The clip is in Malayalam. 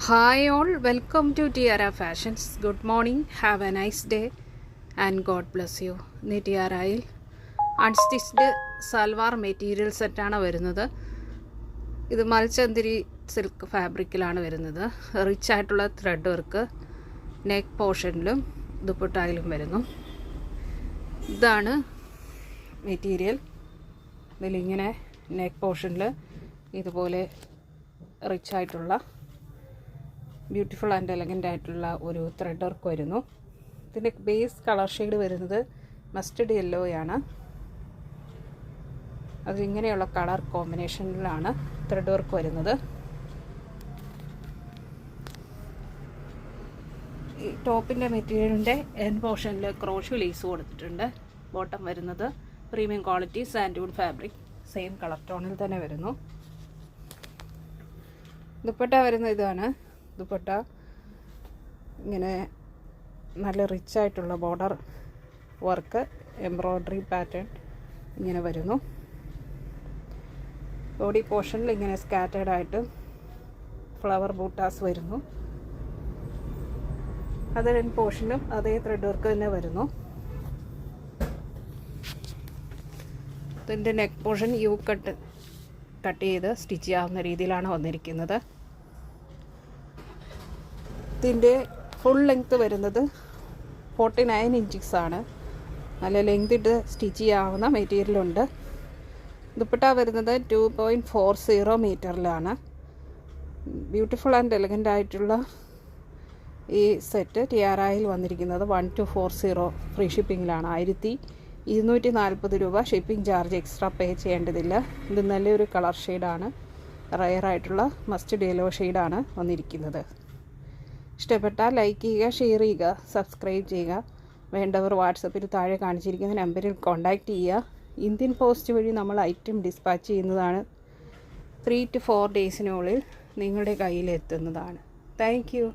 Hi all, welcome to Tiara Fashions. Good morning, have a nice day and God bless you. ഇന്ന് ടിയാറയിൽ അൺസ്റ്റിച്ച്ഡ് സൽവാർ മെറ്റീരിയൽ സെറ്റാണ് വരുന്നത്. ഇത് മൽച്ചന്തിരി സിൽക്ക് ഫാബ്രിക്കിലാണ് വരുന്നത്. റിച്ച് ആയിട്ടുള്ള ത്രെഡ് വർക്ക് നെക്ക് പോർഷനിലും ദുപ്പട്ടായിലും വരുന്നു. ഇതാണ് മെറ്റീരിയൽ. ഇതിലിങ്ങനെ നെക്ക് പോർഷനിൽ ഇതുപോലെ റിച്ച് ആയിട്ടുള്ള ബ്യൂട്ടിഫുൾ ആൻഡ് എലഗൻ്റ് ആയിട്ടുള്ള ഒരു ത്രെഡ് വർക്ക് വരുന്നു. ഇതിൻ്റെ ബേസ് കളർ ഷെയ്ഡ് വരുന്നത് മസ്റ്റർഡ് യെല്ലോയാണ്. അതിങ്ങനെയുള്ള കളർ കോമ്പിനേഷനിലാണ് ത്രെഡ് വർക്ക് വരുന്നത്. ഈ ടോപ്പിൻ്റെ മെറ്റീരിയലിൻ്റെ എൻഡ് പോർഷനിൽ ക്രോഷ് ലേസ് കൊടുത്തിട്ടുണ്ട്. ബോട്ടം വരുന്നത് പ്രീമിയം ക്വാളിറ്റി സാൻഡൂൺ ഫാബ്രിക്, സെയിം കളർ ടോണിൽ തന്നെ വരുന്നു. ദുപ്പട്ട വരുന്ന ഇതാണ്. ദുപ്പട്ട ഇങ്ങനെ നല്ല റിച്ച് ആയിട്ടുള്ള ബോർഡർ വർക്ക് എംബ്രോയ്ഡറി പാറ്റേൺ ഇങ്ങനെ വരുന്നു. ബോഡി പോർഷനിൽ ഇങ്ങനെ സ്കാറ്റേഡ് ആയിട്ട് ഫ്ലവർ ബൂട്ടാസ് വരുന്നു. അതിന് പോർഷനും അതേ ത്രെഡ് വർക്ക് തന്നെ വരുന്നു. ഇതിൻ്റെ നെക്ക് പോർഷൻ യു കട്ട് ചെയ്ത് സ്റ്റിച്ച് ചെയ്യാവുന്ന രീതിയിലാണ് വന്നിരിക്കുന്നത്. ഇതിൻ്റെ ഫുൾ ലെങ്ത്ത് വരുന്നത് 49 ഇഞ്ചസ് ആണ്. നല്ല ലെങ്ത് ഇട്ട് സ്റ്റിച്ച് ചെയ്യാവുന്ന മെറ്റീരിയലുണ്ട്. ദുപ്പട്ട വരുന്നത് 2.40 മീറ്ററിലാണ്. ബ്യൂട്ടിഫുൾ ആൻഡ് എലഗൻ്റ് ആയിട്ടുള്ള ഈ സെറ്റ് ടിയാറയിൽ വന്നിരിക്കുന്നത് 1240 ഫ്രീ ഷിപ്പിങ്ങിലാണ്. 1240 രൂപ ഷിപ്പിംഗ് ചാർജ് എക്സ്ട്രാ പേ ചെയ്യേണ്ടതില്ല. ഇത് നല്ലൊരു കളർ ഷെയ്ഡാണ്. റയറായിട്ടുള്ള മസ്റ്റർഡ് യെല്ലോ ഷെയ്ഡാണ് വന്നിരിക്കുന്നത്. ഇഷ്ടപ്പെട്ടാൽ ലൈക്ക് ചെയ്യുക, ഷെയർ ചെയ്യുക, സബ്സ്ക്രൈബ് ചെയ്യുക. വേണ്ടവർ വാട്സപ്പിൽ താഴെ കാണിച്ചിരിക്കുന്ന നമ്പറിൽ കോൺടാക്റ്റ് ചെയ്യുക. ഇന്ത്യൻ പോസ്റ്റ് വഴി നമ്മൾ ഐറ്റം ഡിസ്പാച്ച് ചെയ്യുന്നതാണ്. 3 to 4 ഡേയ്സിനുള്ളിൽ നിങ്ങളുടെ കയ്യിലെത്തുന്നതാണ്. Thank you.